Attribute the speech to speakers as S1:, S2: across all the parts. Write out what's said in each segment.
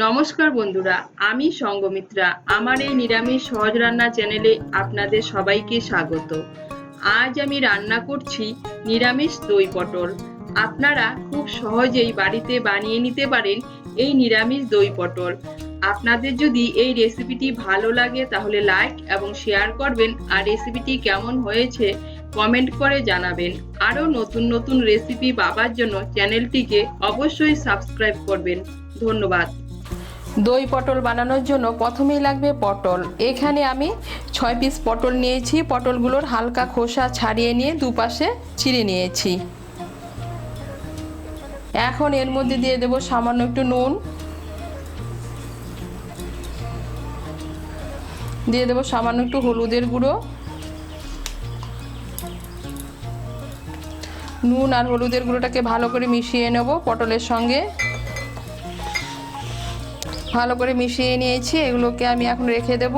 S1: নমস্কার বন্ধুরা, আমি সঙ্গমিত্রা। আমার এই নিরামিষ সহজ রান্না চ্যানেলে আপনাদের সবাইকে স্বাগত। আজ আমি রান্না করছি নিরামিষ দই পটল। আপনারা খুব সহজেই বাড়িতে বানিয়ে নিতে পারেন এই নিরামিষ দই পটল। আপনাদের যদি এই রেসিপিটি ভালো লাগে তাহলে লাইক এবং শেয়ার করবেন, আর রেসিপিটি কেমন হয়েছে কমেন্ট করে জানাবেন। আরও নতুন নতুন রেসিপি পাবার জন্য চ্যানেলটিকে অবশ্যই সাবস্ক্রাইব করবেন। ধন্যবাদ।
S2: দই পটল বানানোর জন্য প্রথমেই লাগবে পটল। এখানে আমি 6 পিস পটল নিয়েছি। পটলগুলোর হালকা খোসা ছাড়িয়ে নিয়ে দুপাশে চিড়ে নিয়েছি। এখন এর মধ্যে দিয়ে দেব সামান্য একটু নুন, দিয়ে দেব সামান্য একটু হলুদের গুঁড়ো। নুন আর হলুদের গুঁড়োটাকে ভালো করে মিশিয়ে নেব পটলের সঙ্গে। ভালো করে মিশিয়ে নিয়েছি, এগুলোকে আমি এখন রেখে দেব।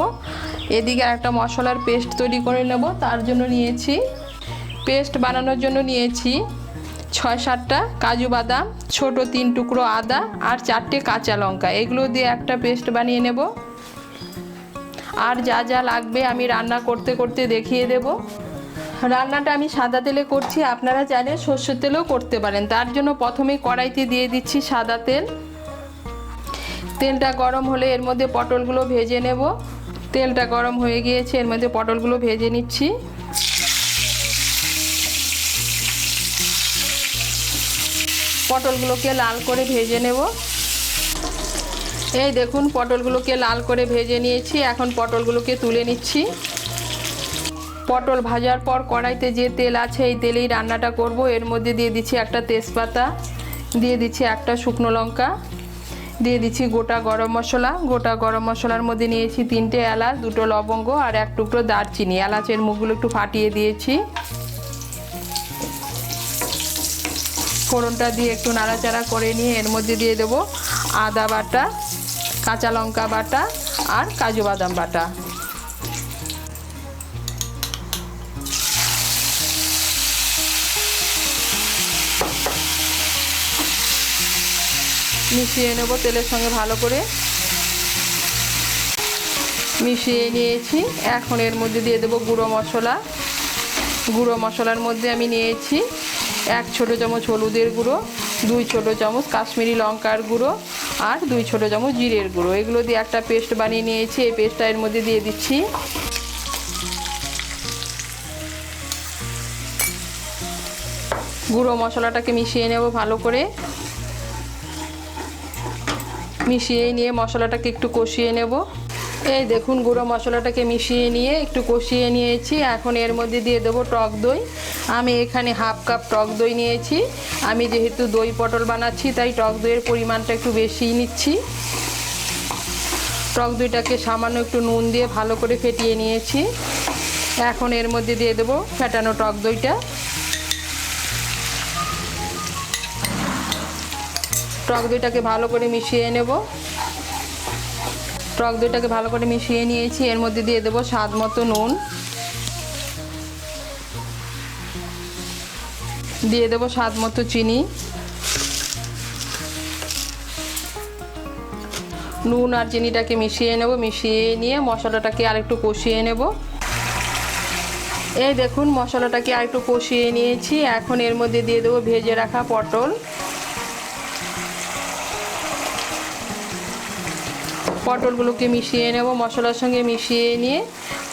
S2: এদিকে একটা মশলার পেস্ট তৈরি করে নেব। তার জন্য নিয়েছি, পেস্ট বানানোর জন্য নিয়েছি 6-7টা কাজু বাদাম, ছোট 3 টুকরো আদা আর 4টে কাঁচা লঙ্কা। এগুলো দিয়ে একটা পেস্ট বানিয়ে নেব। আর যা যা লাগবে আমি রান্না করতে করতে দেখিয়ে দেব। রান্নাটা আমি সাদা তেলে করছি, আপনারা চাইলে সর্ষের তেলেও করতে পারেন। তার জন্য প্রথমেই কড়াইতে দিয়ে দিচ্ছি সাদা তেল। তেলটা গরম হলে এর মধ্যে পটলগুলো ভেজে নেব। তেলটা গরম হয়ে গিয়েছে, এর মধ্যে পটলগুলো ভেজে নিচ্ছি। পটলগুলোকে লাল করে ভেজে নেব। এই দেখুন পটলগুলোকে লাল করে ভেজে নিয়েছি। এখন পটলগুলোকে তুলে নিচ্ছি। পটল ভাজার পর কড়াইতে যে তেল আছে এই তেলেই রান্নাটা করব। এর মধ্যে দিয়ে দিচ্ছি একটা তেজপাতা, দিয়ে দিচ্ছি একটা শুকনো লঙ্কা, দিয়ে দিচ্ছি গোটা গরম মশলা। গোটা গরম মশলার মধ্যে নিয়েছি 3টে এলাচ, 2টো লবঙ্গ আর 1 টুকরো দারচিনি। এলাচের মুখগুলো একটু ফাটিয়ে দিয়েছি। ফোড়নটা দিয়ে একটু নাড়াচাড়া করে নিয়ে এর মধ্যে দিয়ে দেব আদা বাটা, কাঁচা লঙ্কা বাটা আর কাজু বাদাম বাটা। মিশিয়ে নেব তেলের সঙ্গে ভালো করে। মিশিয়ে নিয়েছি। এখন এর মধ্যে দিয়ে দেব গুঁড়ো মশলা। গুঁড়ো মশলার মধ্যে আমি নিয়েছি 1 ছোট চামচ হলুদের গুঁড়ো, 2 ছোট চামচ কাশ্মীরি লঙ্কার গুঁড়ো আর 2 ছোট চামচ জিরের গুঁড়ো। এগুলো দিয়ে একটা পেস্ট বানিয়ে নিয়েছি। এই পেস্টটা এর মধ্যে দিয়ে দিচ্ছি। গুঁড়ো মশলাটাকে মিশিয়ে নেব ভালো করে। মিশিয়ে নিয়ে মশলাটাকে একটু কষিয়ে নেব। এই দেখুন গুঁড়ো মশলাটাকে মিশিয়ে নিয়ে একটু কষিয়ে নিয়েছি। এখন এর মধ্যে দিয়ে দেবো টক দই। আমি এখানে 1/2 কাপ টক দই নিয়েছি। আমি যেহেতু দই পটল বানাচ্ছি তাই টক দইয়ের পরিমাণটা একটু বেশিই নিচ্ছি। টক দইটাকে সামান্য একটু নুন দিয়ে ভালো করে ফেটিয়ে নিয়েছি। এখন এর মধ্যে দিয়ে দেবো ফেটানো টক দইটা। টক দইটাকে ভালো করে মিশিয়ে নেব। টক দইটাকে ভালো করে মিশিয়ে নিয়েছি। এর মধ্যে দিয়ে দেবো স্বাদ মতো নুন, দিয়ে দেবো স্বাদ মতো চিনি। নুন আর চিনিটাকে মিশিয়ে নেব। মিশিয়ে নিয়ে মশলাটাকে আরেকটু কষিয়ে নেব। এই দেখুন মশলাটাকে আরেকটু কষিয়ে নিয়েছি। এখন এর মধ্যে দিয়ে দেবো ভেজে রাখা পটল। পটলগুলোকে মিশিয়ে নেব মশলার সঙ্গে। মিশিয়ে নিয়ে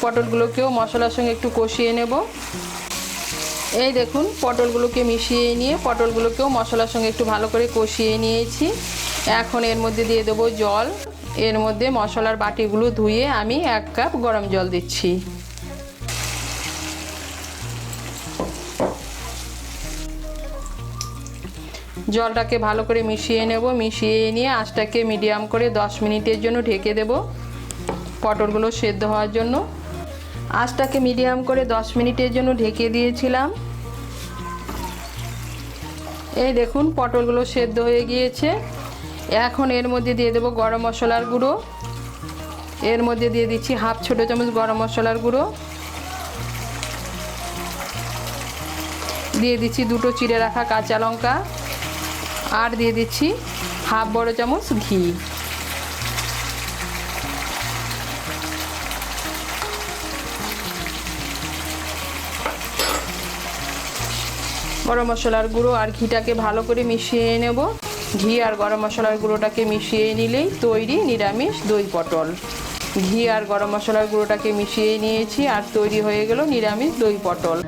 S2: পটলগুলোকেও মশলার সঙ্গে একটু কষিয়ে নেব। এই দেখুন পটলগুলোকে মিশিয়ে নিয়ে পটলগুলোকেও মশলার সঙ্গে একটু ভালো করে কষিয়ে নিয়েছি। এখন এর মধ্যে দিয়ে দেবো জল। এর মধ্যে মশলার বাটিগুলো ধুয়ে আমি 1 কাপ গরম জল দিচ্ছি। জলটাকে ভালো করে মিশিয়ে নেব। মিশিয়ে নিয়ে আঁচটাকে মিডিয়াম করে 10 মিনিটের জন্য ঢেকে দেব পটলগুলো সেদ্ধ হওয়ার জন্য। আঁচটাকে মিডিয়াম করে 10 মিনিটের জন্য ঢেকে দিয়েছিলাম। এই দেখুন পটলগুলো সেদ্ধ হয়ে গিয়েছে। এখন এর মধ্যে দিয়ে দেব গরম মশলার গুঁড়ো। এর মধ্যে দিয়ে দিচ্ছি 1/2 ছোট চামচ গরম মশলার গুঁড়ো। দিয়ে দিচ্ছি 2টো চিড়ে রাখা কাঁচা লঙ্কা আর দিয়ে দিচ্ছি 1/2 বড় চামচ ঘি। গরম মশলার গুঁড়ো আর ঘিটাকে ভালো করে মিশিয়ে নেব। ঘি আর গরম মশলার গুঁড়োটাকে মিশিয়ে নিলেই তৈরি নিরামিষ দই পটল। ঘি আর গরম মশলার গুঁড়োটাকে মিশিয়ে নিয়েছি আর তৈরি হয়ে গেল নিরামিষ দই পটল।